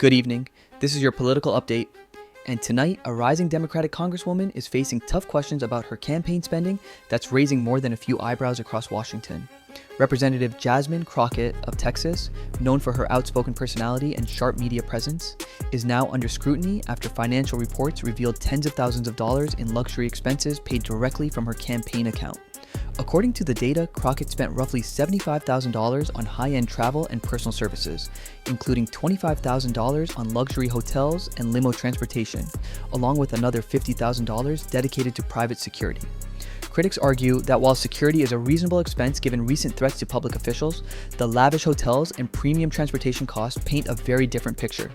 Good evening. This is your political update. And tonight, a rising Democratic Congresswoman is facing tough questions about her campaign spending that's raising more than a few eyebrows across Washington. Representative Jasmine Crockett of Texas, known for her outspoken personality and sharp media presence, is now under scrutiny after financial reports revealed tens of thousands of dollars in luxury expenses paid directly from her campaign account. According to the data, Crockett spent roughly $75,000 on high-end travel and personal services, including $25,000 on luxury hotels and limo transportation, along with another $50,000 dedicated to private security. Critics argue that while security is a reasonable expense given recent threats to public officials, the lavish hotels and premium transportation costs paint a very different picture.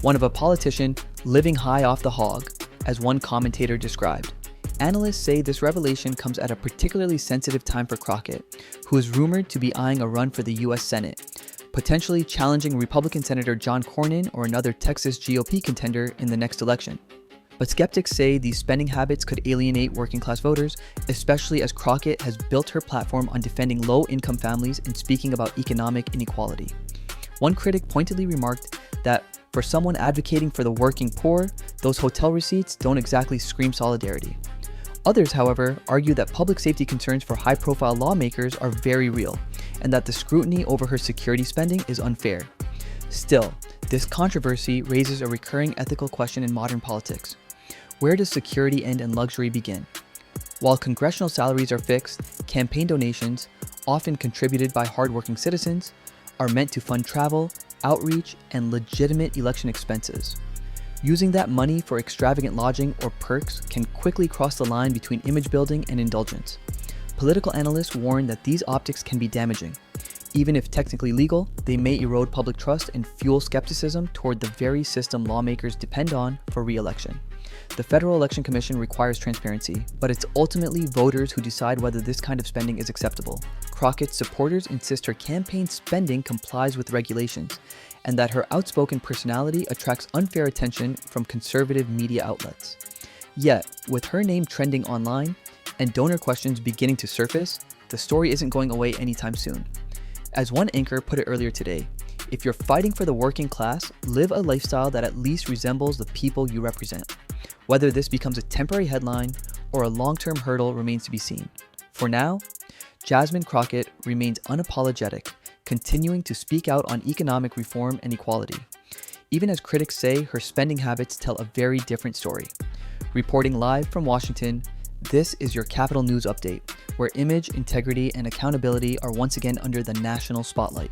One of a politician living high off the hog, as one commentator described. Analysts say this revelation comes at a particularly sensitive time for Crockett, who is rumored to be eyeing a run for the U.S. Senate, potentially challenging Republican Senator John Cornyn or another Texas GOP contender in the next election. But skeptics say these spending habits could alienate working-class voters, especially as Crockett has built her platform on defending low-income families and speaking about economic inequality. One critic pointedly remarked that for someone advocating for the working poor, those hotel receipts don't exactly scream solidarity. Others, however, argue that public safety concerns for high-profile lawmakers are very real, and that the scrutiny over her security spending is unfair. Still, this controversy raises a recurring ethical question in modern politics. Where does security end and luxury begin? While congressional salaries are fixed, campaign donations, often contributed by hardworking citizens, are meant to fund travel, outreach, and legitimate election expenses. Using that money for extravagant lodging or perks can quickly cross the line between image building and indulgence. Political analysts warn that these optics can be damaging. Even if technically legal, they may erode public trust and fuel skepticism toward the very system lawmakers depend on for re-election. The Federal Election Commission requires transparency, but it's ultimately voters who decide whether this kind of spending is acceptable. Crockett's supporters insist her campaign spending complies with regulations, and that her outspoken personality attracts unfair attention from conservative media outlets. Yet, with her name trending online and donor questions beginning to surface, the story isn't going away anytime soon. As one anchor put it earlier today, if you're fighting for the working class, live a lifestyle that at least resembles the people you represent. Whether this becomes a temporary headline or a long-term hurdle remains to be seen. For now, Jasmine Crockett remains unapologetic, continuing to speak out on economic reform and equality. Even as critics say her spending habits tell a very different story. Reporting live from Washington, this is your Capitol News Update, where image, integrity, and accountability are once again under the national spotlight.